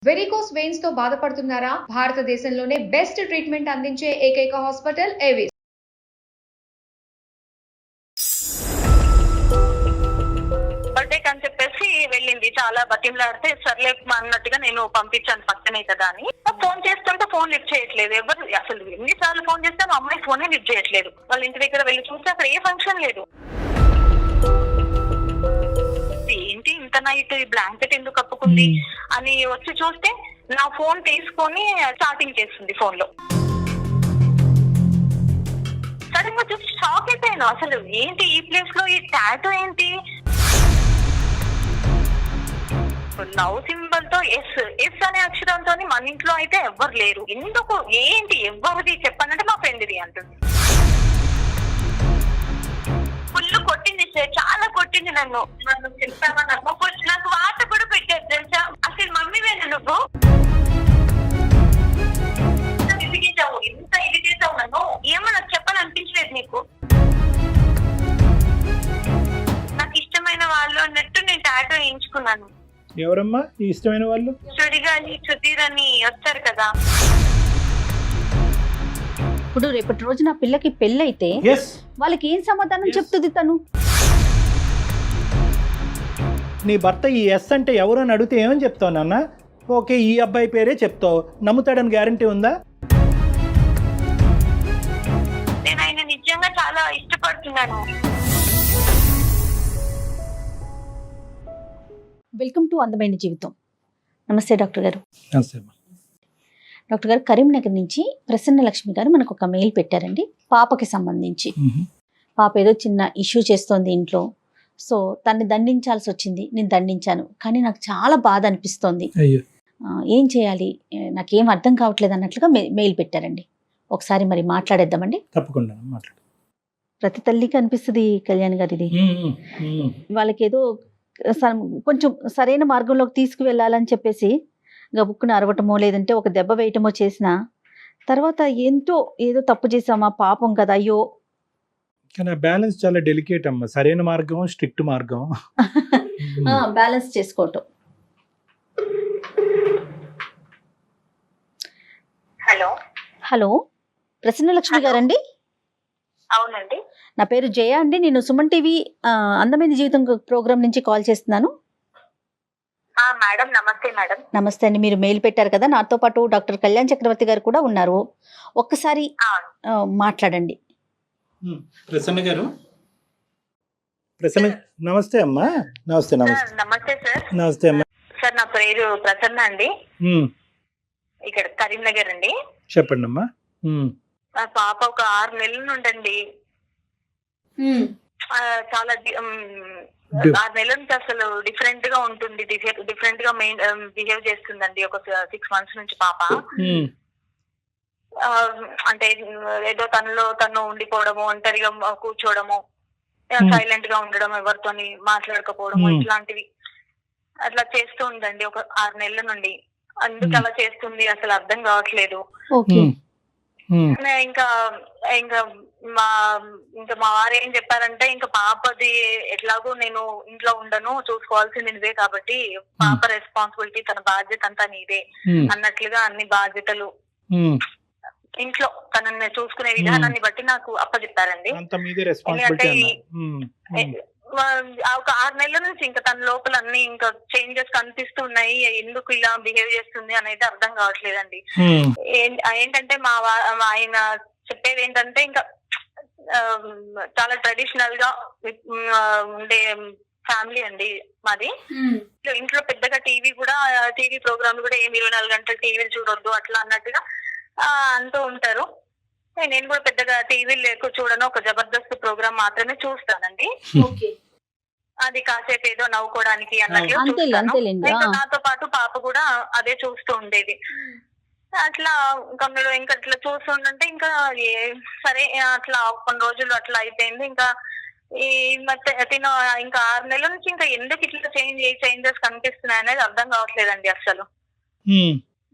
Varicose veins తో బాధపడుతున్నారా? భారతదేశంలోనే బెస్ట్ ట్రీట్మెంట్ అందించే ఏకైక హాస్పిటల్ ఏవిస్. బర్త్డే అని చెప్పేసి వెళ్ళింది. చాలా బతిమలాడితే సర్లే అన్నట్టుగా నేను పంపించాను పక్కనే కదా అని. ఫోన్ చేస్తుంటే ఫోన్ లిఫ్ట్ చేయట్లేదు. ఎవరు అసలు ఎన్నిసార్లు ఫోన్ చేస్తే మా అమ్మాయి ఫోనే లిఫ్ట్ చేయట్లేదు. వాళ్ళ ఇంటి దగ్గర వెళ్ళి చూస్తే అక్కడ ఏ ఫంక్షన్ లేదు. ఏంటి ఇంత నైట్ ఈ బ్లాంకెట్ ఎందుకు కప్పుకుంది అని వచ్చి చూస్తే నా ఫోన్ తీసుకొని చాటింగ్ చేస్తుంది ఫోన్ లో. సడన్ గా చూసి షాక్ అయిపోయాను. అసలు ఏంటి ఈ ప్లేస్ లో ఈ టాటూ ఏంటి? లవ్ సింబల్ తో ఎస్ అనే అక్షరంతో మన ఇంట్లో అయితే ఎవ్వరు లేరు. ఎందుకు ఏంటి ఎవరిది చెప్పానంటే మా ఫ్రెండ్ది అంటుంది. ఫుల్ కొట్టింది సార్, చాలా కొట్టింది నన్ను. చెప్తావా నాకు వార్త కూడా పెట్టారు తెలుసా? అసలు మమ్మీవేనా నువ్వు? ఇరిగేసావు, ఎంత ఇరిగేసావు నన్ను. ఏమో నాకు చెప్పాలని అనిపించలేదు నీకు. నాకు ఇష్టమైన వాళ్ళు అన్నట్టు నేను టాటూ వేయించుకున్నాను. ఎవరమ్మా ఈ ఇష్టమైన వాళ్ళు? సుడిగాలి సుధీర్ అని వస్తారు కదా. ఇప్పుడు రేపటి రోజు నా పిల్లకి పెళ్ళైతే వాళ్ళకి ఏం సమాధానం చెప్తుంది తను? నీ భర్త ఈ ఎస్ అంటే ఎవరు అని అడిగితే ఏమని చెప్తావు నాన్న? ఓకే ఈ అబ్బాయి పేరే చెప్తావు, నమ్ముతాడని గ్యారంటీ ఉందా? నేను ఆయన నిజంగా చాలా ఇష్టపడుతున్నాను. వెల్కమ్ టు అందమైన జీవితం. నమస్తే డాక్టర్ గారు. నమస్తే. డాక్టర్ గారు, కరీంనగర్ నుంచి ప్రసన్న లక్ష్మి గారు మనకు ఒక మెయిల్ పెట్టారండి. పాపకి సంబంధించి పాప ఏదో చిన్న ఇష్యూ చేస్తోంది ఇంట్లో. సో తన్ని దండించాల్సి వచ్చింది. నేను దండించాను, కానీ నాకు చాలా బాధ అనిపిస్తోంది. ఏం చేయాలి, నాకేం అర్థం కావట్లేదు అన్నట్లుగా మెయిల్ పెట్టారండి. ఒకసారి మరి మాట్లాడేద్దామండి. తప్పకుండా మాట్లాడు. ప్రతి తల్లికి అనిపిస్తుంది కళ్యాణ్ గారు, ఇది వాళ్ళకి ఏదో కొంచెం సరైన మార్గంలోకి తీసుకువెళ్ళాలని చెప్పేసి గబుక్కున అరవటమో లేదంటే ఒక దెబ్బ వేయటమో చేసిన తర్వాత ఏదో తప్పు చేసామా, పాపం కదా, అయ్యో. కానీ బ్యాలెన్స్ చాలా డెలికేట్ అమ్మా. సరైన మార్గం, స్ట్రిక్ట్ మార్గం బ్యాలెన్స్ చేసుకోవటం. హలో హలో, ప్రసన్న లక్ష్మి గారండి? అవునండి. నా పేరు జయ అండి. నేను సుమన్ టీవీ అందమైన జీవితం ప్రోగ్రామ్ నుంచి కాల్ చేస్తున్నాను. మేడం నమస్తే. మేడం నమస్తే అండి. మీరు మెయిల్ పెట్టారు కదా, నాతో పాటు డాక్టర్ కళ్యాణ్ చక్రవర్తి గారు కూడా ఉన్నారు. ఒక్కసారి మాట్లాడండి. ప్రసన్న గారు. ప్రసన్న నమస్తే అమ్మా. నమస్తే. నమస్తే. నమస్తే సార్. నమస్తే అమ్మా. సార్ నా పేరు ప్రసన్న అండి. ఇక్కడ కరీంనగర్ అండి. చెప్పండి అమ్మా. నా పాప ఒక 6 నెలల నుండండి చాలా 6 నెలల నుంచి అసలు డిఫరెంట్ గా ఉంటుంది. డిఫరెంట్ గా బిహేవ్ చేస్తుందండి. ఒక 6 మంత్స్ నుంచి పాప అంటే ఏదో తను ఉండిపోవడము, ఒంటరిగా కూర్చోవడము, సైలెంట్ గా ఉండడం, ఎవరితోని మాట్లాడకపోవడము, ఇట్లాంటివి అట్లా చేస్తూ ఉందండి ఒక 6 నెలల నుండి. అందుకు అలా చేస్తుంది అసలు అర్థం కావట్లేదు. ఇంకా మా వారు ఏం చెప్పారంటే, ఇంకా పాపది ఎట్లాగో నేను ఇంట్లో ఉండను, చూసుకోవాల్సింది నువ్వే కాబట్టి పాప రెస్పాన్సిబిలిటీ, తన బాధ్యత అంతా నీదే అన్నట్లుగా అన్ని బాధ్యతలు ఇంట్లో తనని చూసుకునే విధానాన్ని బట్టి నాకు అప్పచెప్పారండి. ఒక 6 నెలల నుంచి ఇంకా తన లోపల అన్ని ఇంకా చేంజెస్ కనిపిస్తున్నాయి. ఎందుకు ఇలా బిహేవ్ చేస్తుంది అనేది అర్థం కావట్లేదండి. ఏంటంటే ఆయన చెప్పేది ఏంటంటే, ఇంకా చాలా ట్రెడిషనల్ గా ఉండే ఫ్యామిలీ అండి మాది. ఇంట్లో పెద్దగా టీవీ ప్రోగ్రామ్ కూడా ఏమి 24 గంటలు టీవీలు చూడొద్దు అట్లా అన్నట్టుగా అంటూ ఉంటారు. నేను కూడా పెద్దగా టీవీలు ఎక్కువ చూడను, ఒక జబర్దస్త్ ప్రోగ్రామ్ మాత్రమే చూస్తానండి. అది కాసేపు ఏదో నవ్వుకోవడానికి అన్నట్లు చూస్తాను. నాతో పాటు పాప కూడా అదే చూస్తూ ఉండేది. అట్లా ఇంకా అట్లా చూస్తుంటే ఇంకా సరే అట్లా కొన్ని రోజులు అట్లా అయిపోయింది. ఇంకా ఈ తిన ఇంకా 6 నెలల నుంచి ఇంకా ఎందుకు ఇట్లా చేంజెస్ కనిపిస్తున్నాయి అనేది అర్థం కావట్లేదండి. అసలు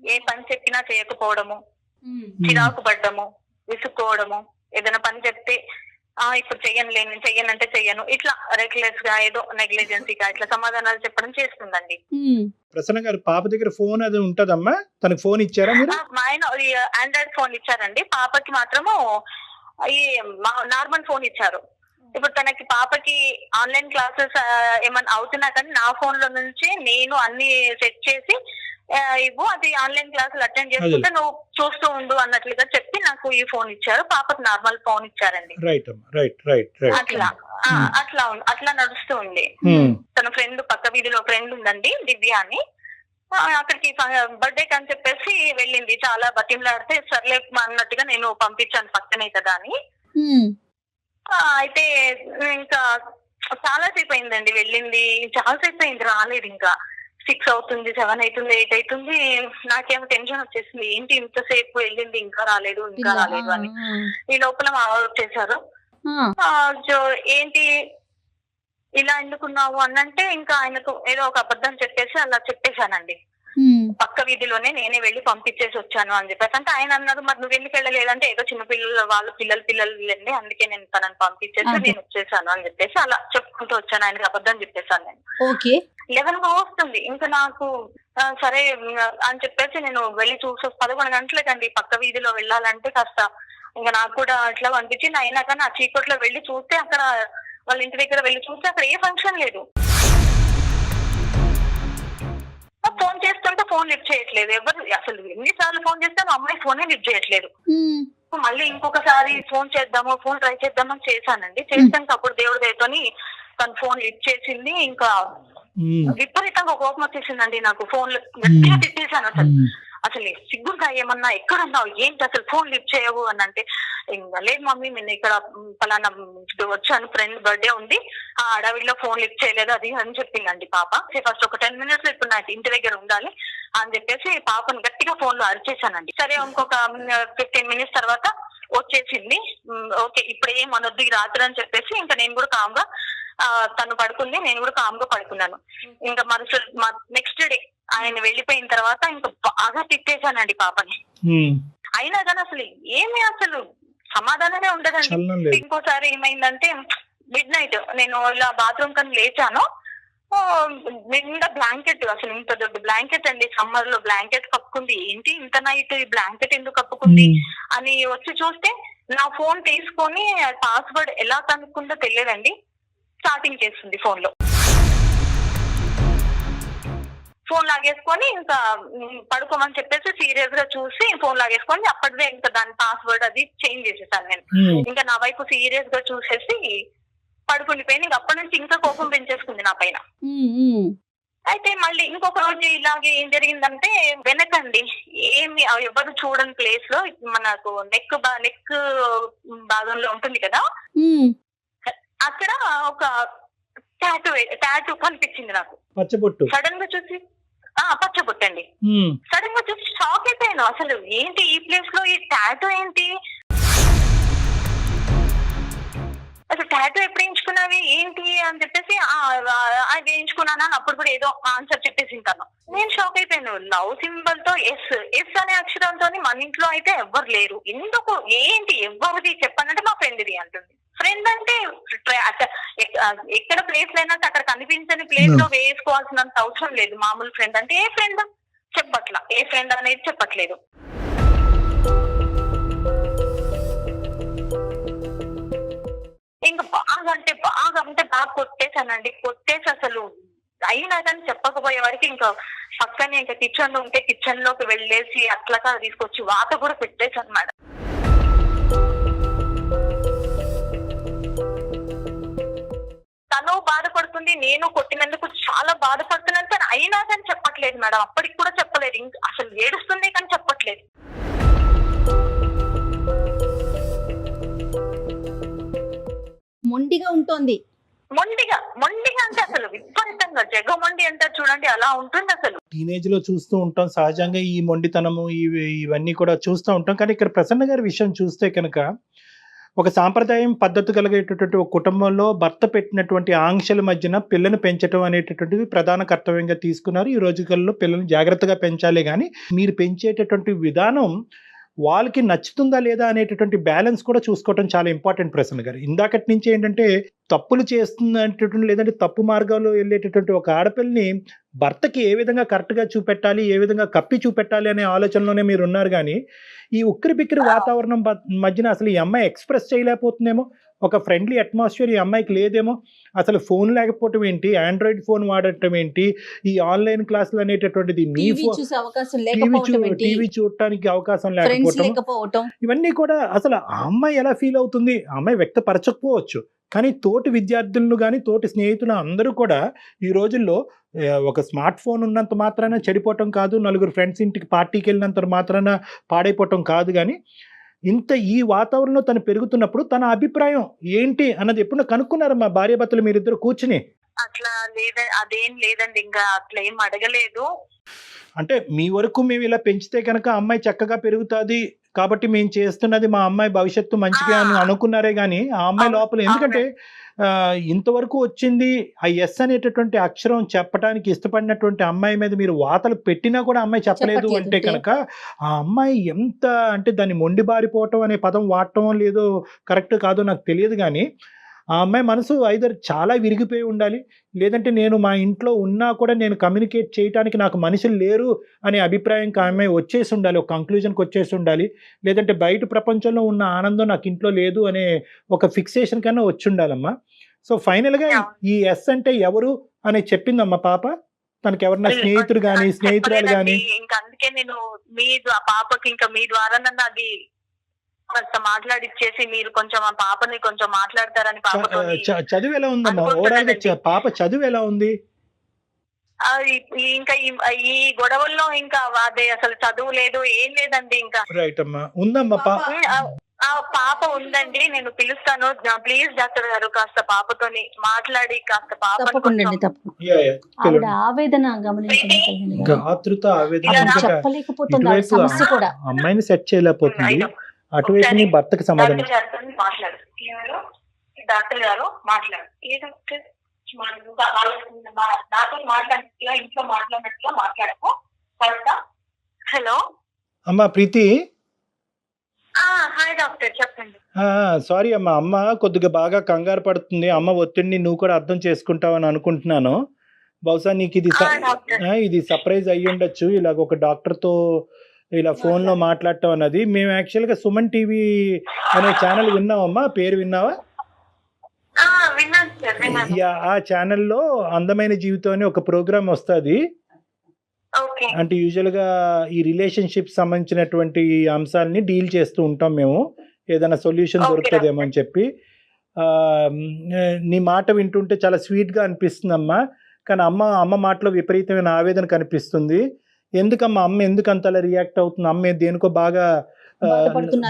ఏ పని చెప్పినా చేయకపోవడము, చిరాకు పడ్డము, విసుక్కోవడము, ఏదైనా పని చెప్తే ఇప్పుడు చెయ్యనులే, నేను చెయ్యనంటే చెయ్యను, ఇట్లా రెక్లెస్ గా ఏదో నెగ్లిజెన్సీగా ఇట్లా సమాధానాలు చెప్పడం చేస్తుందండి. ప్రసన్న గారు పాప దగ్గర ఫోన్ అది ఉంటదమ్మా, తనకు ఫోన్ ఇచ్చారా మీరు? మా ఆయన ఆండ్రాయిడ్ ఫోన్ ఇచ్చారండి, పాపకి మాత్రము ఈ నార్మల్ ఫోన్ ఇచ్చారు. ఇప్పుడు తనకి పాపకి ఆన్లైన్ క్లాసెస్ ఏమన్నా అవుతున్నా కానీ నా ఫోన్ లో నుంచి నేను అన్ని సెట్ చేసి ఇవ్వు, అది ఆన్లైన్ క్లాసులు అటెండ్ చేసుకుంటే నువ్వు చూస్తూ ఉండు అన్నట్లుగా చెప్పి నాకు ఈ ఫోన్ ఇచ్చారు. పాపకు నార్మల్ ఫోన్ ఇచ్చారండి. అట్లా నడుస్తూ ఉంది. తన ఫ్రెండ్ పక్క వీధిలో ఫ్రెండ్ ఉందండి, దివ్య అని, అక్కడికి బర్త్డే అని చెప్పేసి వెళ్ళింది. చాలా బతిమలాడితే సర్లే అన్నట్టుగా నేను పంపించాను పక్కనే కదా అని. అయితే ఇంకా చాలాసేపు అయిందండి వెళ్ళింది, చాలాసేపు అయింది రాలేదు. ఇంకా 6 అవుతుంది, 7 అవుతుంది, 8 అవుతుంది. నాకేమో టెన్షన్ వచ్చేసింది, ఏంటి ఇంతసేపు వెళ్ళింది ఇంకా రాలేదు అని. ఈ లోపల మా వాళ్ళు వచ్చేసారు. ఏంటి ఇలా ఎందుకున్నావు అన్నంటే ఇంకా ఆయనకు ఏదో ఒక అబద్ధం చెప్పేసి అలా చెప్పేశానండి. పక్క వీధిలోనే నేనే వెళ్ళి పంపించేసి వచ్చాను అని చెప్పేసి. అంటే ఆయన అన్నారు, మరి నువ్వు ఎందుకు వెళ్ళలేదంటే ఏదో చిన్న పిల్లలు పిల్లలు వెళ్ళండి, అందుకే నేను తనని పంపించేసి నేను వచ్చేసాను అని చెప్పేసి అలా చెప్పుకుంటూ వచ్చాను. ఆయనకి అబద్ధం చెప్పేశాను నేను. 11 వస్తుంది ఇంకా నాకు, సరే అని చెప్పేసి నేను వెళ్ళి చూసి 11 గంటలకండి పక్క వీధిలో వెళ్ళాలంటే కాస్త ఇంకా నాకు కూడా అట్లా అనిపించింది. అయినా కానీ ఆ చీకట్లో వెళ్ళి చూస్తే అక్కడ వాళ్ళ ఇంటి దగ్గర వెళ్ళి చూస్తే అక్కడ ఏ ఫంక్షన్ లేదు. ఫోన్ చేస్తుంటే ఫోన్ లిఫ్ట్ చేయట్లేదు ఎవరు, అసలు ఎన్నిసార్లు ఫోన్ చేస్తే మా అమ్మాయి ఫోనే లిఫ్ట్ చేయట్లేదు. మళ్ళీ ఇంకొకసారి ఫోన్ ట్రై చేద్దామని చేశానండి. చేస్తాను అప్పుడు దేవుడి దయతోని తను ఫోన్ లిఫ్ట్ చేసింది. ఇంకా విపరీతంగా కోపం వచ్చేసిందండి నాకు. ఫోన్ గట్టిగా తిట్టేశాను. అసలు సిగ్గుగా ఏమన్నా ఎక్కడున్నావు, ఏంటి అసలు ఫోన్ లిఫ్ట్ చేయవు అని అంటే, లేదు మమ్మీ నేను ఇక్కడ పలానా వచ్చాను, ఫ్రెండ్ బర్త్డే ఉంది, ఆ అడవిలో ఫోన్ లిఫ్ట్ చేయలేదు అది అని చెప్పిందండి పాప. ఫస్ట్ ఒక 10 minutes ఇప్పుడు నాకు ఇంటి దగ్గర ఉండాలి అని చెప్పేసి పాపను గట్టిగా ఫోన్ లో అరిచేశానండి. సరే ఇంకొక 15 minutes తర్వాత వచ్చేసింది. ఓకే ఇప్పుడు ఏం అనొద్దు ఈ రాత్రి అని చెప్పేసి ఇంకా నేను కూడా కామ్గా, తను పడుకుంది, నేను కూడా కామ్గా పడుకున్నాను. ఇంకా నెక్స్ట్ డే ఆయన వెళ్ళిపోయిన తర్వాత ఇంకా బాగా తిట్టేశానండి పాపని. అయినా కానీ అసలు సమాధానమే ఉండదండి. ఇంకోసారి ఏమైందంటే మిడ్-నైట్ నేను ఇలా బాత్రూమ్ కని లేచాను, నిండా బ్లాంకెట్, అసలు ఇంత దొడ్డు బ్లాంకెట్ అండి, సమ్మర్ లో బ్లాంకెట్ కప్పుకుంది. ఏంటి ఇంత నైట్ ఈ బ్లాంకెట్ ఎందుకు కప్పుకుంది అని వచ్చి చూస్తే నా ఫోన్ తీసుకొని పాస్వర్డ్ ఎలా కనుక్కుందో తెలియదండి, చాటింగ్ చేస్తుంది ఫోన్ లో. ఫోన్ లాగేసుకొని ఇంకా పడుకోమని చెప్పేసి సీరియస్ గా చూసి ఫోన్ లాగేసుకొని అప్పటిదే ఇంకా దాని పాస్వర్డ్ అది చేంజ్ చేసేసాను నేను. ఇంకా నా వైపు సీరియస్ గా చూసేసి పడుకుండిపోయింది. ఇంకా అప్పటి నుంచి ఇంకా కోపం పెంచేసుకుంది నా పైన. అయితే మళ్ళీ ఇంకొక రోజు ఇలాగే ఏం జరిగిందంటే, వెనకండి ఏమి ఎవరు చూడని ప్లేస్ లో మనకు నెక్ భాగంలో ఉంటుంది కదా, అక్కడ ఒక టాటూ కనిపించింది నాకు. పచ్చబొట్టు సడన్ గా చూసి పచ్చబొట్టు అండి. సడన్ గా చూసి షాక్ అయిపోయాను. అసలు ఏంటి ఈ ప్లేస్ లో ఈ టాటూ ఏంటి, అసలు టాటూ ఎప్పుడు వేయించుకున్నావి ఏంటి అని చెప్పేసి అది వేయించుకున్నాను అని అప్పుడు కూడా ఏదో ఆన్సర్ చెప్పేసి ఉంటాను. నేను షాక్ అయిపోయాను. లవ్ సింబల్ తో ఎస్ అనే అక్షరంతో మన ఇంట్లో అయితే ఎవ్వరు లేరు, ఎందుకు ఏంటి ఎవరిది చెప్పానంటే మా ఫ్రెండ్ది అంటుంది. ఫ్రెండ్ అంటే ఎక్కడ ప్లేస్ లేనట్టు అక్కడ కనిపించని ప్లేస్ లో వేసుకోవాల్సినంత అవసరం లేదు. మామూలు ఫ్రెండ్ అంటే ఏ ఫ్రెండ్ చెప్పట్లా, ఏ ఫ్రెండ్ అనేది చెప్పట్లేదు. ఇంకా బాగా కొట్టేశానండి. కొట్టేసి అసలు అయినా కానీ చెప్పకపోయే వరకు ఇంకా పక్కనే ఇంకా కిచెన్ ఉంటే కిచెన్ లోకి వెళ్ళేసి అట్లా తీసుకొచ్చి వాత కూడా పెట్టేశాను మేడం. తను బాధపడుతుంది, నేను కొట్టినందుకు చాలా బాధపడుతున్నాను, కానీ అయినా కానీ చెప్పట్లేదు మేడం. అప్పటికి కూడా చెప్పలేదు, అసలు ఏడుస్తుంది కానీ చెప్పట్లేదు. మొండిగా ఉంటుంది. మొండిగా అంటే అసలు విపరీతంగా జగమొండి అంటారు చూడండి, అలా ఉంటుంది. అసలు టీనేజ్ లో చూస్తూ ఉంటాం సహజంగా ఈ మొండితనము ఇవన్నీ కూడా చూస్తూ ఉంటాం. కానీ ఇక్కడ ప్రసన్న గారి విషయం చూస్తే కనుక ఒక సాంప్రదాయం పద్ధతి కలిగేటటువంటి ఒక కుటుంబంలో భర్త పెట్టినటువంటి ఆంక్షల మధ్యన పిల్లని పెంచడం అనేటటువంటిది ప్రధాన కర్తవ్యంగా తీసుకున్నారు. ఈ రోజుల్లో పిల్లల్ని జాగ్రత్తగా పెంచాలి, కానీ మీరు పెంచేటటువంటి విధానం వాళ్ళకి నచ్చుతుందా లేదా అనేటటువంటి బ్యాలెన్స్ కూడా చూసుకోవటం చాలా ఇంపార్టెంట్ ప్రసన్న గారు. ఇందాకటి నుంచి ఏంటంటే తప్పులు చేస్తున్నటువంటి లేదంటే తప్పు మార్గంలో వెళ్ళేటటువంటి ఒక ఆడపిల్లని భర్తకి ఏ విధంగా కరెక్ట్గా చూపెట్టాలి, ఏ విధంగా కప్పి చూపెట్టాలి అనే ఆలోచనలోనే మీరు ఉన్నారు. కానీ ఈ ఉక్కిరి బిక్కిరి వాతావరణం మధ్యన అసలు ఈ అమ్మాయి ఎక్స్ప్రెస్ చేయలేకపోతుందేమో, ఒక ఫ్రెండ్లీ అట్మాస్ఫియర్ ఈ అమ్మాయికి లేదేమో, అసలు ఫోన్ లేకపోవటం ఏంటి, ఆండ్రాయిడ్ ఫోన్ వాడటం ఏంటి, ఈ ఆన్లైన్ క్లాసులు అనేటటువంటిది మీ టీవీ చూడటానికి అవకాశం లేకపోవటం, ఇవన్నీ కూడా అసలు ఆ అమ్మాయి ఎలా ఫీల్ అవుతుంది, ఆ అమ్మాయి వ్యక్తపరచకపోవచ్చు. కానీ తోటి విద్యార్థులను కానీ తోటి స్నేహితులు అందరూ కూడా ఈ రోజుల్లో ఒక స్మార్ట్ ఫోన్ ఉన్నంత మాత్రాన చెడిపోవటం కాదు, నలుగురు ఫ్రెండ్స్ ఇంటికి పార్టీకి వెళ్ళినంత మాత్రాన పాడైపోవటం కాదు. కానీ ఇంత ఈ వాతావరణంలో తను పెరుగుతున్నప్పుడు తన అభిప్రాయం ఏంటి అన్నది ఎప్పుడు కనుక్కున్నారు మా భార్యాభర్తలు మీరిద్దరు కూర్చుని? అట్లా అదేం లేదండి, ఇంకా అట్లా ఏం అడగలేదు. అంటే మీ వరకు మేము ఇలా పెంచితే కనుక అమ్మాయి చక్కగా పెరుగుతుంది కాబట్టి మేము చేస్తున్నది మా అమ్మాయి భవిష్యత్తు మంచిగా అని అనుకున్నారే కానీ ఆ అమ్మాయి లోపల ఎందుకంటే ఇంతవరకు వచ్చింది ఆ ఎస్ అనేటటువంటి అక్షరం చెప్పడానికి ఇష్టపడినటువంటి అమ్మాయి మీద మీరు వాతలు పెట్టినా కూడా అమ్మాయి చెప్పలేదు అంటే కనుక ఆ అమ్మాయి ఎంత అంటే దాన్ని మొండి బారిపోవటం అనే పదం వాడటం లేదో కరెక్ట్ కాదో నాకు తెలియదు. కానీ ఆ అమ్మాయి మనసు ఐదర్ చాలా విరిగిపోయి ఉండాలి, లేదంటే నేను మా ఇంట్లో ఉన్నా కూడా నేను కమ్యూనికేట్ చేయడానికి నాకు మనుషులు లేరు అనే అభిప్రాయంకి ఆ అమ్మాయి వచ్చేసి ఉండాలి, ఒక కంక్లూజన్కి వచ్చేసి ఉండాలి, లేదంటే బయట ప్రపంచంలో ఉన్న ఆనందం నాకు ఇంట్లో లేదు అనే ఒక ఫిక్సేషన్ కన్నా వచ్చి ఉండాలమ్మా. సో ఫైనల్గా ఈ ఎస్ అంటే ఎవరు అని చెప్పిందమ్మా పాప, తనకి ఎవరన్నా స్నేహితుడు కానీ స్నేహితురాలు కానీ? ఇంకా అందుకే నేను మీ పాపకి ఇంకా మీ ద్వారా నన్ను అది మాట్లాడిచ్చేసి మీరు కొంచెం ఆ పాపని కొంచెం మాట్లాడతారని. చదువు ఎలా ఉందమ్మా ఓవరాల్ గా పాప చదువు ఎలా ఉంది? ఇంకా ఈ గొడవల్లో ఇంకా అదే అసలు చదువు లేదు ఏం లేదండి. ఇంకా రైట్ అమ్మా, ఉందమ్మా పాప ఉందండి, నేను పిలుస్తాను. ప్లీజ్ డాక్టర్ గారు కాస్త పాపతోని మాట్లాడి కాస్త అమ్మాయిని సెట్ చేయలేకపోతుంది, అటువైపు భర్తకి సమాధానం. డాక్టర్ గారు మాట్లాడు, నాతో మాట్లాడినట్టుగా ఇంట్లో మాట్లాడినట్టుగా మాట్లాడకు. హలో అమ్మా ప్రీతి. హాయ్ డాక్టర్, చెప్పండి. సారీ అమ్మా, అమ్మ కొద్దిగా బాగా కంగారు పడుతుంది, అమ్మ ఒత్తిడిని నువ్వు కూడా అర్థం చేసుకుంటావని అనుకుంటున్నాను. బహుశా నీకు ఇది సర్ప్రైజ్ అయ్యి ఉండొచ్చు, ఇలాగ ఒక డాక్టర్తో ఇలా ఫోన్లో మాట్లాడటం అన్నది. మేము యాక్చువల్గా సుమన్ టీవీ అనే ఛానల్ విన్నామమ్మా, పేరు విన్నావా? ఆ ఛానల్లో అందమైన జీవితం అని ఒక ప్రోగ్రామ్ వస్తుంది. అంటే యూజువల్గా ఈ రిలేషన్షిప్ సంబంధించినటువంటి అంశాలని డీల్ చేస్తూ ఉంటాం మేము, ఏదైనా సొల్యూషన్ దొరుకుతుందేమో అని చెప్పి. నీ మాట వింటుంటే చాలా స్వీట్గా అనిపిస్తుందమ్మా, కానీ అమ్మ మాటలో విపరీతమైన ఆవేదన కనిపిస్తుంది. ఎందుకమ్మా అమ్మ ఎందుకు అంతలా రియాక్ట్ అవుతుంది? అమ్మ దేనికో బాగా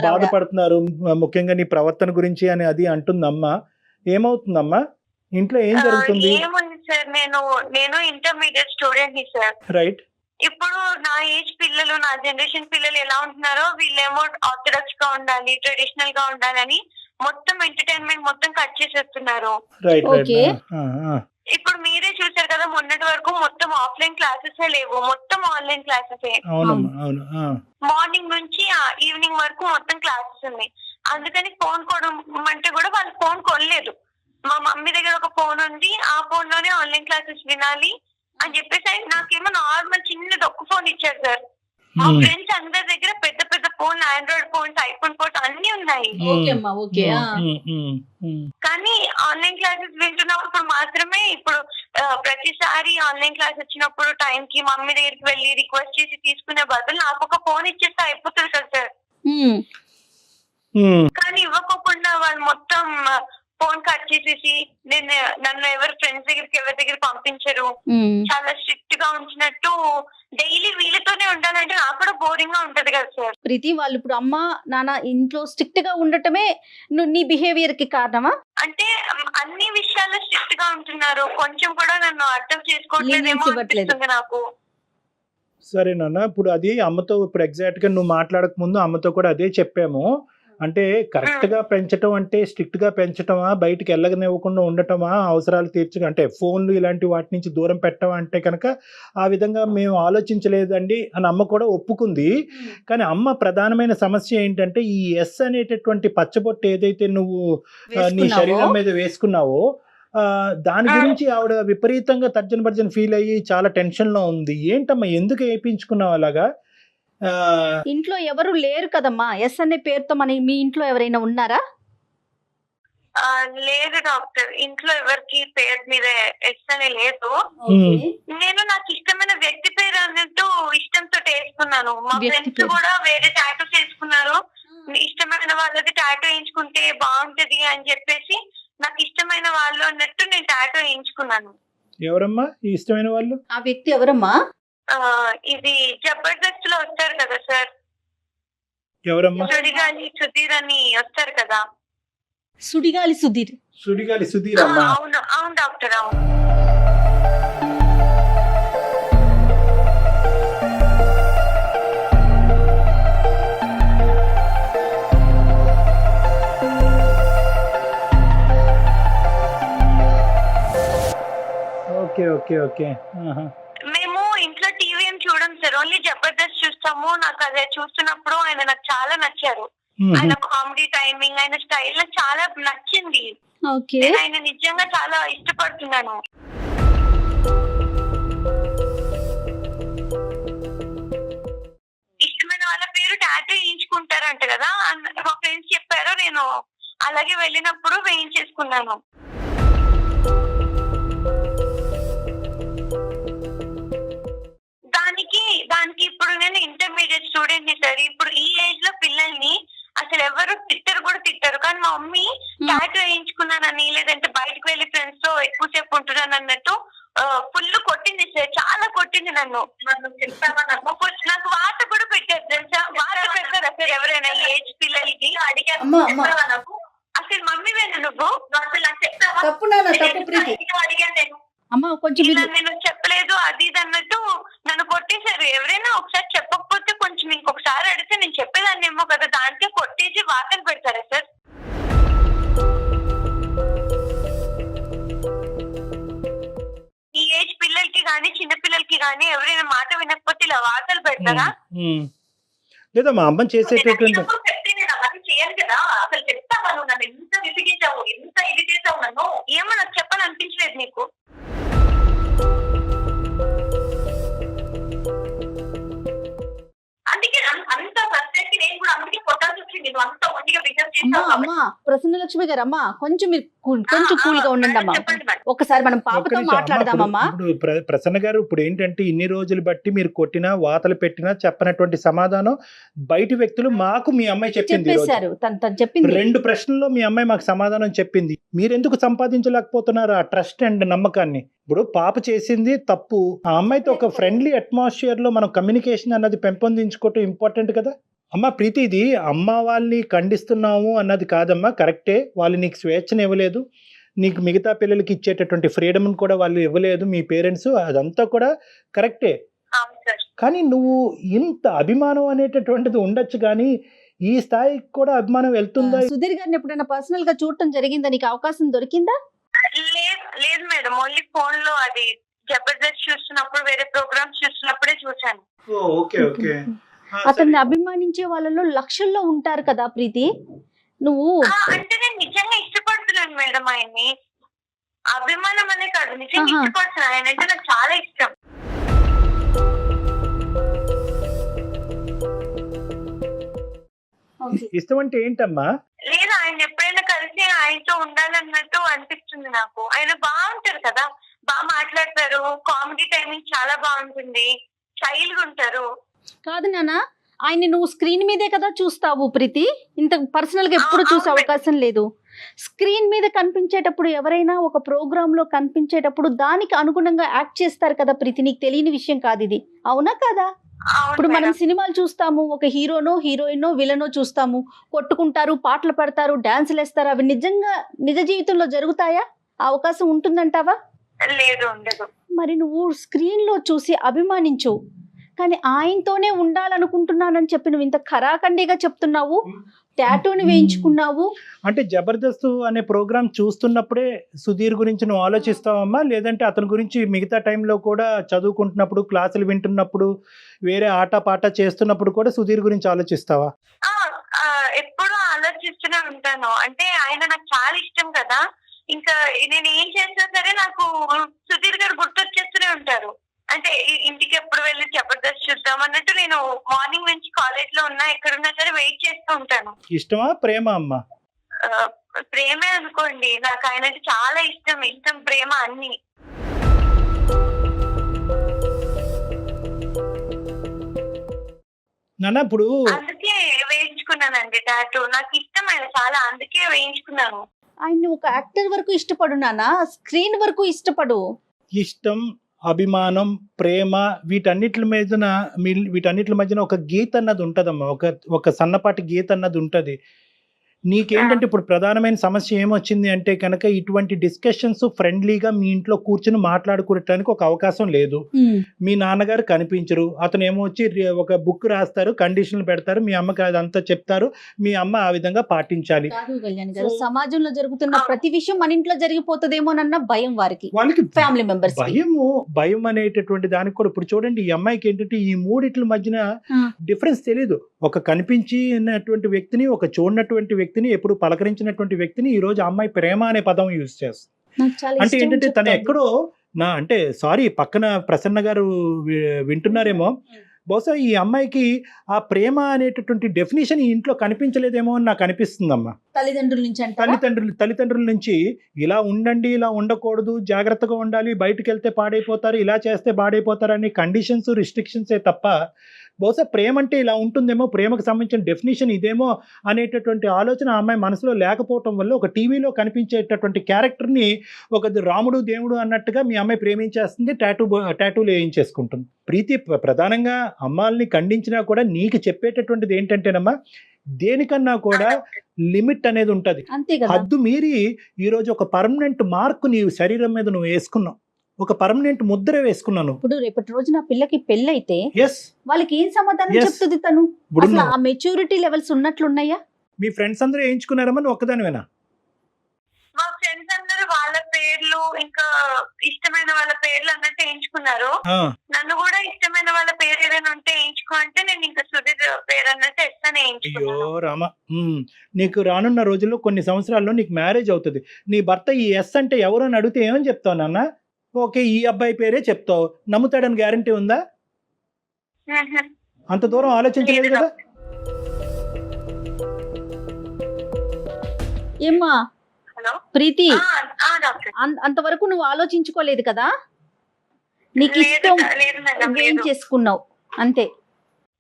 బాధపడుతున్నారు, ముఖ్యంగా నీ ప్రవర్తన గురించి అని అది అంటుంది అమ్మ. ఏమవుతుందమ్మా ఇంట్లో, ఏం జరుగుతుంది? నేను ఇంటర్మీడియట్ స్టూడెంట్ ని సార్. రైట్. ఇప్పుడు నా ఏజ్ పిల్లలు, నా జనరేషన్ పిల్లలు ఎలా ఉంటున్నారో, వీళ్ళేమో ఆర్థడాక్స్ గా ఉండాలి, ట్రెడిషనల్ గా ఉండాలని మొత్తం ఎంటర్టైన్మెంట్ మొత్తం కట్ చేసేస్తున్నారు. ఇప్పుడు మీరే చూసారు కదా, మొన్నటి వరకు మొత్తం ఆఫ్లైన్ క్లాసెస్ లేవు, మొత్తం ఆన్లైన్ క్లాసెస్. మార్నింగ్ నుంచి ఈవినింగ్ వరకు మొత్తం క్లాసెస్ ఉన్నాయి. అందుకని ఫోన్ కొనమంటే కూడా వాళ్ళు ఫోన్ కొనలేదు. మా మమ్మీ దగ్గర ఒక ఫోన్ ఉంది, ఆ ఫోన్ లోనే ఆన్లైన్ క్లాసెస్ వినాలి అని చెప్పేసి నాకేమో నార్మల్ చిన్నది ఒక్క ఫోన్ ఇచ్చారు సార్. మా ఫ్రెండ్స్ అందరి దగ్గర పెద్ద పెద్ద phone, Android phones, iPhone phones అన్ని ఉన్నాయి. కానీ ఆన్లైన్ క్లాసెస్ వింటున్నప్పుడు మాత్రమే, ఇప్పుడు ప్రతిసారి ఆన్లైన్ క్లాస్ వచ్చినప్పుడు టైం కి మమ్మీ దగ్గరికి వెళ్ళి రిక్వెస్ట్ చేసి తీసుకునే బదులు నాకు ఒక ఫోన్ ఇచ్చేస్తే అయిపోతుంది కదా సార్. కానీ ఇవ్వకోకుండా వాళ్ళు మొత్తం ఫోన్ కట్ చేసేసి నన్ను ఎవరు ఫ్రెండ్స్ దగ్గరికి ఎవరి దగ్గర పంపించరు, చాలా స్ట్రిక్ట్ గా ఉంచినట్టు. డైలీ వీళ్ళతోనే ఉండాలంటే నాకు కూడా బోరింగ్ గా ఉంటది కదా సార్. ప్రీతి, వాళ్ళు ఇప్పుడు అమ్మ నాన్న ఇంట్లో స్ట్రిక్ట్ గా ఉండటమే నీ బిహేవియర్ కి కారణమా? అంటే అన్ని విషయాల్లో స్ట్రిక్ట్ గా ఉంటున్నారు, కొంచెం కూడా నన్ను అర్థం చేసుకోవట్లేదేమో అనిపిస్తుంది నాకు. సరే నాన్న, ఇప్పుడు అది అమ్మతో ఇప్పుడు ఎగ్జాక్ట్ గా నువ్వు మాట్లాడక ముందు అమ్మతో కూడా అదే చెప్పాము. అంటే కరెక్ట్ గా పెంచటం అంటే స్ట్రిక్ట్ గా పెంచటమా, బయటికి వెళ్ళగనివ్వకుండా ఉండటమా, అవసరాలు తీర్చగా అంటే ఫోన్లు ఇలాంటి వాటి నుంచి దూరం పెట్టమా అంటే కనుక ఆ విధంగా మేము ఆలోచించలేదండి అని అమ్మ కూడా ఒప్పుకుంది. కానీ అమ్మ ప్రధానమైన సమస్య ఏంటంటే ఈ ఎస్ అనేటటువంటి పచ్చబొట్టు ఏదైతే నువ్వు నీ శరీరం మీద వేసుకున్నావో దాని గురించి ఆవిడ విపరీతంగా తర్జన భర్జన ఫీల్ అయ్యి చాలా టెన్షన్ లో ఉంది. ఏంటమ్మా ఎందుకు వేయించుకున్నావు అలాగా? ఇంట్లో ఎవరు లేరు కదమ్మా ఎస్ అనే పేరుతో మీ ఇంట్లో ఎవరైనా ఉన్నారా? లేదు డాక్టర్, ఇంట్లో ఎవరికి పేరు మీద ఎస్ అని లేదు. నేను నాకు ఇష్టమైన వ్యక్తి పేరు అన్నట్టు ఇష్టంతో వేసుకున్నాను. మా ఫ్రెండ్స్ కూడా వేరే టాటూ చేసుకున్నారు. ఇష్టమైన వాళ్ళది టాటూ వేయించుకుంటే బాగుంటది అని చెప్పేసి నాకు ఇష్టమైన వాళ్ళు అన్నట్టు నేను టాటూ వేయించుకున్నాను. ఎవరమ్మా ఈ ఇష్టమైన వాళ్ళు? ఆ వ్యక్తి ఎవరమ్మా? ఇది జబర్దస్త్ లో వస్తారు కదా సార్, ఎవరమ్మా? సుడిగాలి సుధీర్ అని వస్తారు కదా. సుడిగాలి సుధీర్? సుడిగాలి సుధీర్ అమ్మా. అవును అవును డాక్టర్, అవును. Okay okay okay. మేము ఇంట్లో టీవీ ఏం చూడం సార్, ఓన్లీ జబర్దస్త్ చూస్తాము. నాకు అదే చూస్తున్నప్పుడు ఆయన నాకు చాలా నచ్చారు. ఆయన కామెడీ టైమింగ్, ఆయన స్టైల్ నాకు చాలా నచ్చింది. నేను ఆయన నిజంగా చాలా ఇష్టపడుతున్నాను. ఇష్టమైన వాళ్ళ పేరు టాటూ వేయించుకుంటారంట కదా, మా ఫ్రెండ్స్ చెప్పారు. నేను అలాగే వెళ్ళినప్పుడు వేయించేసుకున్నాను. దానికి ఇప్పుడు నేను ఇంటర్మీడియట్ స్టూడెంట్ ని సార్. ఇప్పుడు ఈ ఏజ్ లో పిల్లల్ని అసలు ఎవరు తిట్టరు. కానీ మా మమ్మీ టాటూ వేయించుకున్నానని, లేదంటే బయటకు వెళ్ళి ఫ్రెండ్స్ తో ఎక్కువసేపు ఉంటున్నాను అన్నట్టు ఫుల్ కొట్టింది సార్, చాలా కొట్టింది నన్ను. నాకు వాత కూడా పెట్టారు తెలుసా? వాత పెడతారా సార్ ఎవరైనా ఏజ్ పిల్లలకి? అడిగాను నాకు, అసలు మమ్మీ వేను నువ్వు అసలు నాకు చెప్తావా అడిగాను నేను. నేను చెప్పలేదు అది ఇది అన్నట్టు నన్ను కొట్టేశారు. ఎవరైనా ఒకసారి చెప్పకపోతే కొంచెం ఇంకొకసారి అడిగితే నేను చెప్పేదాన్ని ఏమో కదా, దానికే కొట్టేసి వాతలు పెడతారా సార్? ఈ ఏజ్ పిల్లలకి గానీ చిన్న పిల్లలకి గానీ ఎవరైనా మాట వినకపోతే ఇలా వాతలు పెడతారా? లేదా మా అమ్మ చేసేటటువంటి చేయను కదా. అసలు చెప్తావా నువ్వు నన్ను ఎంత విసిగించావు, ఎంత ఇది చేసావు నన్ను? ఏమో నాకు చెప్పాలనిపించలేదు నీకు? అందుకే అంత ప్రశ్నకి నేను కూడా అందుకే కొట్టాల్సి వచ్చింది. నువ్వు అంత ఒంటిగా బిహేవ్ చేస్తావు. ప్రసన్నలక్ష్మి గారు అమ్మా కొంచెం మీరు కొంచెం కూల్ గా ఉండండి అమ్మా. ఒకసారి మనం పాపతో మాట్లాడదామమ్మా. ఇప్పుడు ప్రసన్న గారు ఇప్పుడు ఏంటంటే ఇన్ని రోజులు బట్టి మీరు కొట్టినా వాతలు పెట్టినా చెప్పనటువంటి సమాధానం బయటి వ్యక్తులు మాకు మీ అమ్మాయి చెప్పింది. చెప్పింది 2 ప్రశ్నల్లో మీ అమ్మాయి మాకు సమాధానం చెప్పింది. మీరెందుకు సంపాదించలేకపోతున్నారు ఆ ట్రస్ట్ అండ్ నమ్మకాన్ని? ఇప్పుడు పాప చేసింది తప్పు, ఆ అమ్మాయితో ఒక ఫ్రెండ్లీ అట్మాస్ఫియర్ లో మనం కమ్యూనికేషన్ అన్నది పెంపొందించుకోవటం ఇంపార్టెంట్ కదా. అమ్మ ప్రీతి, ఇది అమ్మ వాళ్ళని ఖండిస్తున్నాము అన్నది కాదమ్మా, కరెక్టే. వాళ్ళు నీకు స్వేచ్ఛను ఇవ్వలేదు, నీకు మిగతా పిల్లలకి ఇచ్చేటటువంటి ఫ్రీడమ్ కూడా వాళ్ళు ఇవ్వలేదు మీ పేరెంట్స్, అదంతా కూడా కరెక్టే. కానీ నువ్వు ఇంత అభిమానం అనేటటువంటిది ఉండొచ్చు, కానీ ఈ స్థాయికి కూడా అభిమానం వెళ్తుందా? సుధీర్ గారిని ఎప్పుడైనా పర్సనల్ గా చూడటం జరిగిందా? నీకు అవకాశం దొరికిందా? లేదు మేడం, ఓన్లీ ఫోన్ లో అది జబర్దస్త్ చూస్తున్నప్పుడు, వేరే ప్రోగ్రామ్స్ చూస్తున్నప్పుడే చూసాను. అతన్ని అభిమానించే వాళ్ళలో లక్షల్లో ఉంటారు కదా ప్రీతి. నువ్వు అంటే నేను నిజంగా ఇష్టపడుతున్నాను మేడం ఆయన్ని. అభిమానం అనే కాదు, నిజంగా ఇష్టపడుతున్నాను. ఆయన అంటే నాకు చాలా ఇష్టం. ఇష్టం అంటే ఏంటమ్మా? లేదు, ఆయన ఎప్పుడైనా కలిసి ఆయనతో ఉండాలన్నట్టు అనిపిస్తుంది నాకు. ఆయన బాగుంటారు కదా, బాగా మాట్లాడతారు, కామెడీ టైమింగ్ చాలా బాగుంటుంది, స్టైల్ గా ఉంటారు. కాదు నాన్న, ఆయన్ని నువ్వు స్క్రీన్ మీదే కదా చూస్తావు ప్రీతి, ఇంత పర్సనల్ గా ఎప్పుడు చూసే అవకాశం లేదు. స్క్రీన్ మీద కనిపించేటప్పుడు, ఎవరైనా ఒక ప్రోగ్రామ్ లో కనిపించేటప్పుడు దానికి అనుగుణంగా యాక్ట్ చేస్తారు కదా ప్రీతి. నీకు తెలియని విషయం కాదు ఇది, అవునా కదా? ఇప్పుడు మనం సినిమాలు చూస్తాము, ఒక హీరోనో హీరోయినో విలనో చూస్తాము, కొట్టుకుంటారు, పాటలు పడతారు, డాన్సులు వేస్తారు. అవి నిజంగా నిజ జీవితంలో జరుగుతాయా? అవకాశం ఉంటుందంటావా? లేదు, ఉండదు. మరి నువ్వు స్క్రీన్ లో చూసి అభిమానించు. కానీ ఆయనతోనే ఉండాలనుకుంటున్నానని చెప్పి నువ్వు ఇంత ఖరాఖండిగా చెప్తున్నావు, టాటూని వేయించుకున్నావు. అంటే జబర్దస్త్ అనే ప్రోగ్రామ్ చూస్తున్నప్పుడే సుధీర్ గురించి నువ్వు ఆలోచిస్తావమ్మా, లేదంటే అతని గురించి మిగతా టైంలో కూడా చదువుకుంటున్నప్పుడు, క్లాసులు వింటున్నప్పుడు, వేరే ఆట పాట చేస్తున్నప్పుడు కూడా సుధీర్ గురించి ఆలోచిస్తావా? ఎప్పుడు ఆలోచిస్తూనే ఉంటాను. అంటే ఆయన నాకు చాలా ఇష్టం కదా, ఇంకా నేను ఏం చేసినా సరే నాకు సుధీర్ గారు గుర్తొచ్చేస్తూనే ఉంటారు. అంటే ఇంటికి ఎప్పుడు వెళ్ళి జబర్దస్త్ చూద్దాం అన్నట్టు నేను మార్నింగ్ నుంచి కాలేజ్ లో ఉన్నా ఎక్కడున్నా సరే వెయిట్ చేస్తూ ఉంటాను. ఇష్టమా ప్రేమ అమ్మా? ప్రేమే అనుకోండి, నాకు ఆయన అంటే చాలా ఇష్టం, ఇష్టం ప్రేమ అన్ని. నాన్న ఇప్పుడు అందుకే వేయించుకున్నానండి టాటూ. నాకు ఇష్టం ఆయన చాలా, అందుకే వేయించుకున్నాను. ఆయన్ని ఒక యాక్టర్ వరకు ఇష్టపడు నాన్న, స్క్రీన్ వరకు ఇష్టపడు. ఇష్టం, అభిమానం, ప్రేమ వీటన్నిటి మధ్యన ఒక గీత అన్నది ఉంటుందమ్మా, ఒక సన్నపాటి గీత అన్నది ఉంటుంది. నీకేంటంటే ఇప్పుడు ప్రధానమైన సమస్య ఏమొచ్చింది అంటే కనుక ఇటువంటి డిస్కషన్స్ ఫ్రెండ్లీగా మీ ఇంట్లో కూర్చుని మాట్లాడుకోవటానికి ఒక అవకాశం లేదు. మీ నాన్నగారు కనిపించరు, అతను ఏమో వచ్చి ఒక బుక్ రాస్తారు, కండిషన్లు పెడతారు, మీ అమ్మకి అదంతా చెప్తారు, మీ అమ్మ ఆ విధంగా పాటించాలి. సమాజంలో జరుగుతున్న ప్రతి విషయం మన ఇంట్లో జరిగిపోతుందేమోనన్న భయం వారికి, వాళ్ళకి ఫ్యామిలీ మెంబర్స్ భయం అనేటటువంటి దానికి కూడా ఇప్పుడు చూడండి, ఈ అమ్మాయికి ఏంటంటే ఈ మూడిట్ల మధ్యన డిఫరెన్స్ తెలియదు. ఒక కనిపించినటువంటి వ్యక్తిని, ఒక చూడనటువంటి వ్యక్తిని, ఎప్పుడు పలకరించినటువంటి వ్యక్తిని ఈ రోజు అమ్మాయి ప్రేమ అనే పదం యూజ్ చేస్తుంది. అంటే ఏంటంటే తను ఎక్కడో అంటే సారీ పక్కన ప్రసన్న గారు వింటున్నారేమో, బహుశా ఈ అమ్మాయికి ఆ ప్రేమ అనేటటువంటి డెఫినేషన్ ఈ ఇంట్లో కనిపించలేదేమో అని నాకు అనిపిస్తుందమ్మా. తల్లిదండ్రుల నుంచి ఇలా ఉండండి, ఇలా ఉండకూడదు, జాగ్రత్తగా ఉండాలి, బయటకు వెళ్తే పాడైపోతారు, ఇలా చేస్తే పాడైపోతారు అనే కండిషన్స్, రిస్ట్రిక్షన్సే తప్ప బహుశా ప్రేమ అంటే ఇలా ఉంటుందేమో, ప్రేమకు సంబంధించిన డెఫినేషన్ ఇదేమో అనేటటువంటి ఆలోచన ఆ అమ్మాయి మనసులో లేకపోవటం వల్ల ఒక టీవీలో కనిపించేటటువంటి క్యారెక్టర్ని ఒక రాముడు దేవుడు అన్నట్టుగా మీ అమ్మాయి ప్రేమించేస్తుంది, టాటూలు వేయించేసుకుంటుంది. ప్రీతి ప్రధానంగా అమ్మాయిల్ని ఖండించినా కూడా నీకు చెప్పేటటువంటిది ఏంటంటేనమ్మా, దేనికన్నా కూడా లిమిట్ అనేది ఉంటుంది. హద్దు మీరి ఈరోజు ఒక పర్మనెంట్ మార్క్ నీ శరీరం మీద నువ్వు వేసుకున్నావు, ఒక పర్మనెంట్ ముద్ర వేసుకున్నాను. ఇప్పుడు రేపటి రోజు నా పిల్లకి పెళ్ళైతే వాళ్ళకి ఏం సమాధానం చెప్తుంది తను? ఆ మెచ్యూరిటీ లెవెల్స్ ఉన్నట్లున్నాయా? మీ ఫ్రెండ్స్ అందరూ వేయించుకున్నారమ్మా, నువ్వు ఒక్కదానివేనా? మా ఫ్రెండ్స్ అందరూ వాళ్ళ పేర్లు ఇంకా ఇష్టమైన వాళ్ళ పేర్లు అన్నట్టు వేయించుకున్నారు. నన్ను కూడా ఇష్టమైన వాళ్ళ పేరు ఏదైనా ఉంటే వేయించుకో అంటే నేను ఇంకా సుధీర్ పేరు అన్నట్టు ఎస్తాను వేయించుకున్నాను. అయ్యో రామ, నీకు రానున్న రోజుల్లో కొన్ని సంవత్సరాల్లో నీకు మ్యారేజ్ అవుతుంది. నీ భర్త ఈ ఎస్ అంటే ఎవరు అని అడిగితే ఏమని చెప్తావు నాన్న? ఓకే ఈ అబ్బాయి పేరే చెప్తావు, నమ్ముతాడని గ్యారంటీ ఉందా? అంత దూరం ఆలోచించలేదు కదా. ఏమ్మా ప్రీతి, అంతవరకు నువ్వు ఆలోచించుకోలేదు కదా, నీకు ఇష్టం ఏం చేసుకున్నావు అంతే.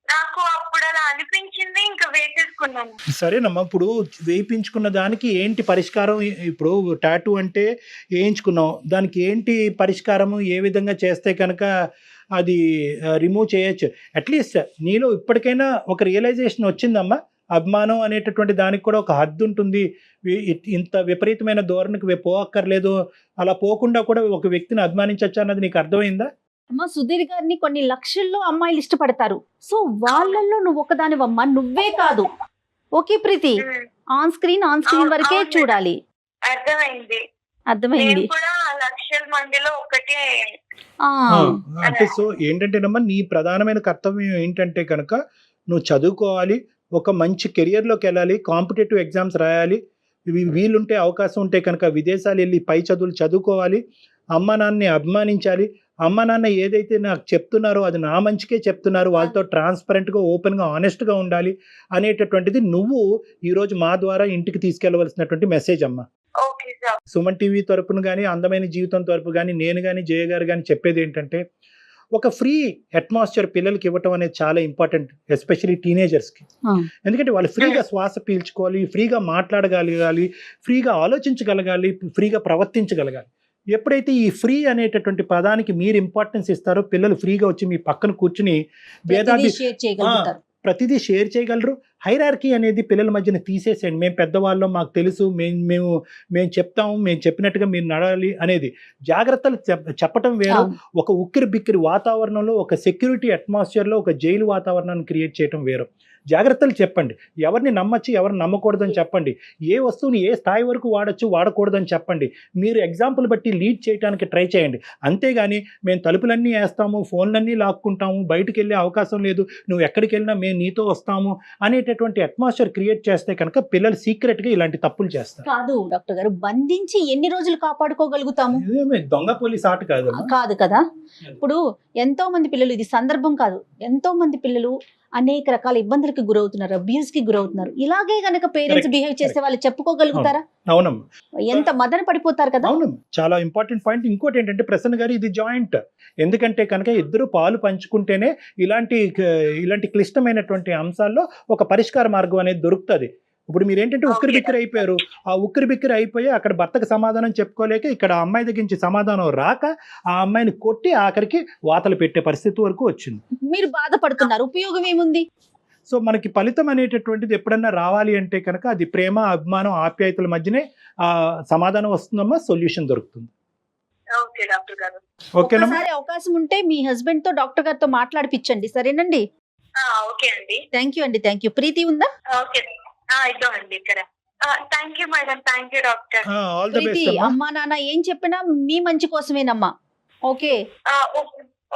నాకు అప్పుడు అలా అనిపించింది, ఇంకా వేసేసుకున్నాను. సరేనమ్మా, ఇప్పుడు వేయించుకున్న దానికి ఏంటి పరిష్కారం? ఇప్పుడు టాటూ అంటే వేయించుకున్నావు, దానికి ఏంటి పరిష్కారము? ఏ విధంగా చేస్తే కనుక అది రిమూవ్ చేయొచ్చు? అట్లీస్ట్ నీలో ఇప్పటికైనా ఒక రియలైజేషన్ వచ్చిందమ్మా, అభిమానం అనేటటువంటి దానికి కూడా ఒక హద్దు ఉంటుంది, ఇంత విపరీతమైన ధోరణికి పోక్కర్లేదు, అలా పోకుండా కూడా ఒక వ్యక్తిని అభిమానించవచ్చు అన్నది నీకు అర్థమైందా? అమ్మ సుధీర్ గారిని కొన్ని లక్షల్లో అమ్మాయిలు ఇష్టపడతారు, సో వాళ్ళల్లో నువ్వు ఒకదానివమ్మా, నువ్వే కాదు. ఓకే ప్రీతి, ఆన్ స్క్రీన్ వరకే చూడాలి. అర్థమైంది. లక్షల మందిలో ఒకటే. అంటే సో ఏంటంటేనమ్మా, నీ ప్రధానమైన కర్తవ్యం ఏంటంటే కనుక నువ్వు చదువుకోవాలి, ఒక మంచి కెరియర్లోకి వెళ్ళాలి, కాంపిటేటివ్ ఎగ్జామ్స్ రాయాలి, వీలుంటే అవకాశం ఉంటే కనుక విదేశాలు వెళ్ళి పై చదువులు చదువుకోవాలి, అమ్మ నాన్నని అభిమానించాలి, అమ్మ నాన్న ఏదైతే నాకు చెప్తున్నారో అది నా మంచికే చెప్తున్నారు, వాళ్ళతో ట్రాన్స్పరెంట్గా, ఓపెన్గా, ఆనెస్ట్గా ఉండాలి అనేటటువంటిది నువ్వు ఈరోజు మా ద్వారా ఇంటికి తీసుకెళ్లవలసినటువంటి మెసేజ్ అమ్మ. సుమన్ టీవీ తరపున కానీ, అందమైన జీవితం తరపు కానీ, నేను కానీ, జయ గారు కానీ చెప్పేది ఏంటంటే, ఒక ఫ్రీ అట్మాస్ఫియర్ పిల్లలకి ఇవ్వటం అనేది చాలా ఇంపార్టెంట్, ఎస్పెషల్లీ టీనేజర్స్కి. ఎందుకంటే వాళ్ళు ఫ్రీగా శ్వాస పీల్చుకోవాలి, ఫ్రీగా మాట్లాడగలగాలి, ఫ్రీగా ఆలోచించగలగాలి, ఫ్రీగా ప్రవర్తించగలగాలి. ఎప్పుడైతే ఈ ఫ్రీ అనేటటువంటి పదానికి మీరు ఇంపార్టెన్స్ ఇస్తారో, పిల్లలు ఫ్రీగా వచ్చి మీ పక్కన కూర్చుని ప్రతిదీ షేర్ చేయగలరు, హైరార్కీ అనేది పిల్లల మధ్యన తీసేసేయండి. మేము పెద్దవాళ్ళం, మాకు తెలుసు, మేము చెప్తాము, మేము చెప్పినట్టుగా మీరు నడాలి అనేది జాగ్రత్తలు చెప్పటం వేరు. అవును. ఒక ఉక్కిరి బిక్కిరి వాతావరణంలో, ఒక సెక్యూరిటీ అట్మాస్ఫియర్లో ఒక జైలు వాతావరణాన్ని క్రియేట్ చేయడం వేరు. జాగ్రత్తలు చెప్పండి. ఎవరిని నమ్మచ్చు, ఎవరిని నమ్మకూడదని చెప్పండి. ఏ వస్తువుని ఏ స్థాయి వరకు వాడచ్చు, వాడకూడదని చెప్పండి. మీరు ఎగ్జాంపుల్ బట్టి లీడ్ చేయడానికి ట్రై చేయండి. అంతేగాని మేము తలుపులన్నీ వేస్తాము, ఫోన్లన్నీ లాక్కుంటాము, బయటికి వెళ్ళే అవకాశం లేదు, నువ్వు ఎక్కడికి వెళ్ళినా మేము నీతో వస్తాము అనేటటువంటి అట్మాస్ఫియర్ క్రియేట్ చేస్తే కనుక పిల్లలు సీక్రెట్గా ఇలాంటి తప్పులు చేస్తారు. కాదు డాక్టర్ గారు, బంధించి ఎన్ని రోజులు కాపాడుకోగలుగుతాము? ఇదేమి దొంగ పోలీస్ ఆట కాదు. కాదు కదా. ఇప్పుడు ఎంతో మంది పిల్లలు, ఇది సందర్భం కాదు, ఎంతో మంది పిల్లలు అనేక రకాల ఇబ్బందులకు గురవుతున్నారు, అబ్యూస్ కి గురవుతున్నారు. ఇలాగే గనక పేరెంట్స్ బిహేవ్ చేస్తే వాళ్ళు చెప్పుకోగలుగుతారా? అవునమ్మా, ఎంత మదన పడిపోతారు కదా. అవునమ్మా, చాలా ఇంపార్టెంట్ పాయింట్. ఇంకోటి ఏంటంటే ప్రసన్న గారు, ఇది జాయింట్. ఎందుకంటే కనుక ఇద్దరు పాలు పంచుకుంటేనే ఇలాంటి క్లిష్టమైనటువంటి అంశాల్లో ఒక పరిష్కార మార్గం అనేది దొరుకుతుంది. ఇప్పుడు మీరు ఏంటంటే ఉక్కిరి బిక్కిరి అయిపోయారు. ఆ ఉక్కిరి బిక్కిరి అయిపోయి అక్కడ భర్తకు సమాధానం చెప్పుకోలేక ఇక్కడ అమ్మాయి దగ్గర నుంచి సమాధానం రాక ఆ అమ్మాయిని కొట్టి ఆఖరికి వాతలు పెట్టే పరిస్థితి వరకు వచ్చింది. మీరు బాధపడుతున్నారు, ఉపయోగం ఏముంది? సో మనకి ఫలితం అనేటటువంటిది ఎప్పుడన్నా రావాలి అంటే కనుక అది ప్రేమ, అభిమానం, ఆప్యాయతల మధ్యనే ఆ సమాధానం వస్తుందమ్మా, సొల్యూషన్ దొరుకుతుంది. ఓకే డాక్టర్ గారు. ఓకేనా? ఒకసారి అవకాశం ఉంటే మీ హస్బెండ్ తో డాక్టర్ గారితో మాట్లాడిపించండి, సరేనండి? ఓకే అండి. థ్యాంక్ యూ అండి, థ్యాంక్ యూ. ప్రీతి ఉందా? ఓకే, ఇద్దామండి ఇక్కడ. Thank you madam, thank you doctor. All the Preethi, best అమ్మా. అమ్మా నాన్న ఏం చెప్పినా మీ మంచి కోసమేనమ్మా. ఓకే,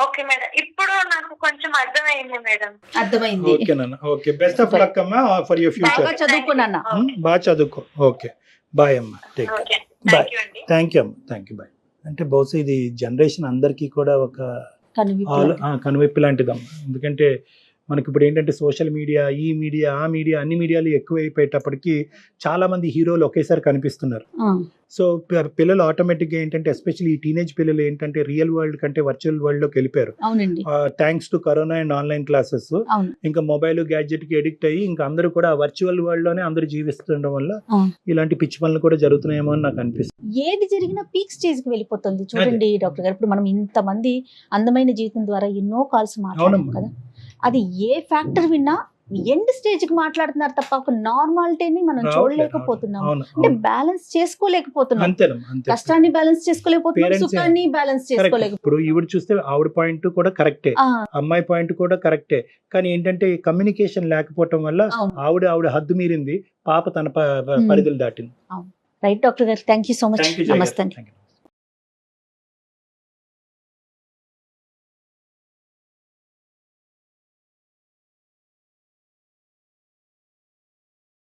ఓకే మేడం, ఇప్పుడు నాకు కొంచెం అర్థమైంది మేడం. అర్థమైంది. ఓకేనా? ఓకే, బెస్ట్ ఆఫ్ లక్ అమ్మా ఫర్ యువర్ బాగా ఫ్యూచర్. చదువుకున్నా. బాగా చదువుకో. ఓకే, బాయ్ అమ్మా, take care. Okay, bye. Thank you అండి. థ్యాంక్ యూ అమ్మా, థ్యాంక్ యూ, బాయ్. అంటే బహుశా ఇది జనరేషన్ అందరికీ కూడా ఒక కనువిప్పు లాంటిదమ్మా. ఎందుకంటే మనకి ఇప్పుడు ఏంటంటే సోషల్ మీడియా, ఈ మీడియా, ఆ మీడియా, అన్ని మీడియాలు ఎక్కువైపోయేటప్పటికి చాలా మంది హీరోలు ఒకేసారి కనిపిస్తున్నారు. సో పిల్లలు ఆటోమేటిక్గా ఏంటంటే ఎస్పెషల్లీ ఈ టీనేజ్ పిల్లలు ఏంటంటే రియల్ వరల్డ్ కంటే వర్చువల్ వరల్డ్ లోకి వెళ్ళిపోయారు. అవునండి. Thanks to corona and online classes. అవును. ఇంకా మొబైల్, గ్యాడ్జెట్ కి ఎడిక్ట్ అయ్యి ఇంకా అందరూ కూడా వర్చువల్ వరల్డ్ లోనే అందరూ జీవిస్తుండడం వల్ల ఇలాంటి పిచ్చి పనులు కూడా జరుగుతున్నాయేమో అని నాకు అనిపిస్తుంది. ఏది జరిగినా పీక్ స్టేజ్ కి వెళ్ళిపోతుంది. చూడండి డాక్టర్ గారు, ఇప్పుడు మనం ఇంతమంది అందమైన జీవితం ద్వారా ఎన్నో కాల్స్ మాట్లాడాం కదా, అది ఏ ఫ్యాక్టర్ విన్నా ఎండ్ స్టేజ్ కి మాట్లాడుతున్నారు తప్ప ఒక నార్మాలిటీని మనం చూడలేకపోతున్నాం. అంటే బ్యాలెన్స్ చేసుకోలేకపోతున్నాం. కష్టాన్ని బ్యాలెన్స్ చేసుకోలేకపోతున్నాం, సుఖాన్ని బ్యాలెన్స్ చేసుకోలేకపోతున్నాం. ఇప్పుడు ఈవిడ చూస్తే ఆవిడ పాయింట్ కూడా కరెక్టే, అమ్మాయి పాయింట్ కూడా కరెక్టే. కానీ ఏంటంటే కమ్యూనికేషన్ లేకపోవటం వల్ల ఆవిడ హద్దు మీరింది, పాప తన పరిధులు దాటింది. రైట్ డాక్టర్ గారు, థ్యాంక్ యూ సో మచ్. నమస్తే.